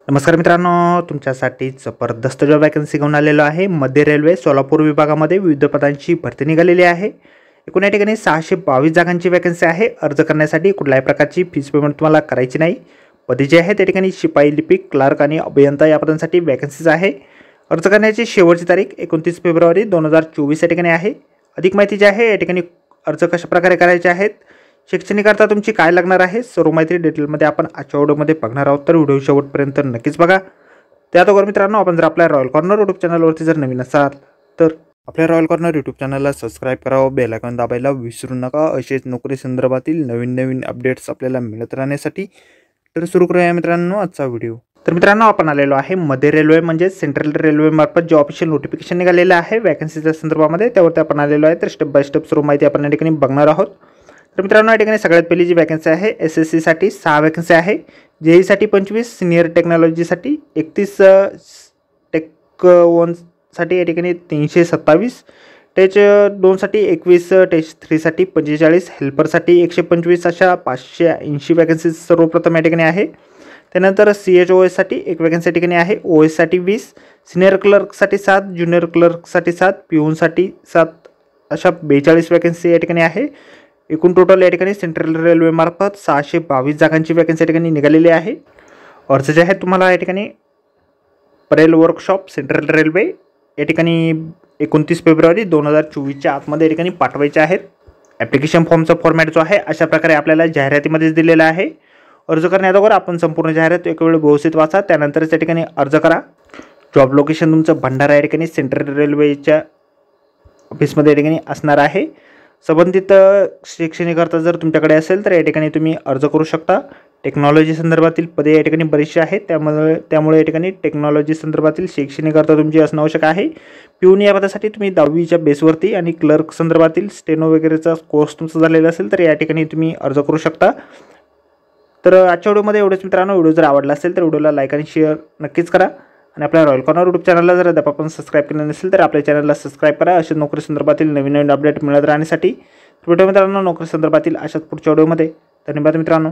नमस्कार मित्रांनो, तुमच्यासाठी जबरदस्त जॉब वॅकन्सी घेऊन आलेलो आहे। मध्य रेल्वे सोलापूर विभागामध्ये विविध पदांची भरती निघालेली आहे। एकूण या ठिकाणी 622 जागांची वॅकन्सी आहे। अर्ज करण्यासाठी कुठल्याही प्रकारची फीस पेमेंट तुम्हाला करायची नाही। पदे जे आहेत त्या ठिकाणी शिपाई, लिपिक, क्लार्क आणि अभियंता या पदांसाठी वॅकन्सीज आहे। अर्ज करण्याची शेवटची तारीख 29 फेब्रुवारी 2024 या ठिकाणी आहे। अधिक माहिती जी आहे या ठिकाणी अर्ज कशा प्रकारे करायचे आहेत, शैक्षणिक अर्थ तुमची काय लागणार आहे, सर्व माहिती डिटेलमध्ये आपण आजच्या व्हिडिओमध्ये बघणार आहोत। तर व्हिडिओ शेवटपर्यंत नक्कीच बघा। त्याअगोदर मित्रांनो, आपण जर आपल्या रॉयल कॉर्नर यूट्यूब चॅनलवरती जर नवीन असाल तर आपल्या रॉयल कॉर्नर यूट्यूब चॅनलला सबस्क्राईब करावं, बेल आयकॉन दाबायला विसरू नका। असेच नोकरी संदर्भातील नवीन अपडेट्स आपल्याला मिळत राहण्यासाठी। तर सुरू करूया मित्रांनो आजचा व्हिडिओ। तर मित्रांनो, आपण आलेलो आहे मध्य रेल्वे म्हणजे सेंट्रल रेल्वे मार्फत जे ऑफिशियल नोटिफिकेशन निघालेलं आहे वॅकन्सीच्या संदर्भामध्ये, त्यावरती आपण आलेलो आहे। तर स्टेप बाय स्टेप सर्व माहिती आपण या ठिकाणी बघणार आहोत। तर मित्रांनो, या ठिकाणी सगळ्यात पहिली जी वॅकन्सी आहे SSC साठी 6 वॅकन्सी आहे, JEE साठी 25, सिनियर टेक्नॉलॉजीसाठी 31, टेक 1 साठी या ठिकाणी 327, टेच 2 साठी 21, टेच 3 साठी 45, हेल्परसाठी 125 अशा 580 वॅकन्सीज सर्वप्रथम या ठिकाणी आहे। त्यानंतर CHOS साठी 1 वॅकन्सी या ठिकाणी आहे, OS साठी 20, सिनियर क्लर्कसाठी 7, ज्युनियर क्लर्कसाठी 7, पिऊनसाठी 7 अशा 42 वॅकन्सी या ठिकाणी आहे। एकूण टोटल या ठिकाणी सेंट्रल रेल्वे मार्फत 622 जागांची वॅकन्सी या ठिकाणी निघालेली आहे। अर्ज जे आहेत तुम्हाला या ठिकाणी परेल वर्कशॉप सेंट्रल रेल्वे या ठिकाणी 29 फेब्रुवारी 2024च्या आतमध्ये या ठिकाणी पाठवायचे आहेत। ॲप्लिकेशन फॉर्मचा फॉर्मॅट जो आहे अशा प्रकारे आपल्याला जाहिरातीमध्येच दिलेला आहे। अर्ज करण्याअगोदर आपण संपूर्ण जाहिरात एक वेळ व्यवस्थित वाचा, त्यानंतरच या ठिकाणी अर्ज करा। जॉब लोकेशन तुमचं भंडारा या ठिकाणी सेंट्रल रेल्वेच्या ऑफिसमध्ये या ठिकाणी असणार आहे। संबंधित शैक्षणिक अर्थ जर तुमच्याकडे असेल तर या ठिकाणी तुम्ही अर्ज करू शकता। टेक्नॉलॉजी संदर्भातील पदे या ठिकाणी बरीचशी आहेत, त्यामुळे या ठिकाणी टेक्नॉलॉजी संदर्भातील शैक्षणिक अर्थ तुमची असणं आवश्यक आहे। पिऊन या पदासाठी तुम्ही 10वीच्या बेसवरती आणि क्लर्क संदर्भातील स्टेनो वगैरेचा कोर्स तुमचा झालेला असेल तर या ठिकाणी तुम्ही अर्ज करू शकता। तर आजच्या व्हिडिओमध्ये एवढंच मित्रांनो। व्हिडिओ जर आवडला असेल तर व्हिडिओला लाईक आणि शेअर नक्कीच करा आणि आपल्या रॉयल कॉर्नर यूट्यूब चॅनलला जर अद्याप आपण सबस्क्राईब केलं नसेल तर आपल्या चॅनलला सबस्क्राईब करा, अशा नोकरी संदर्भातील नवीन अपडेट मिळत राहण्यासाठी। व्हिडिओ मित्रांनो नोकरी संदर्भातील अशाच पुढच्या व्हिडिओमध्ये। धन्यवाद मित्रांनो।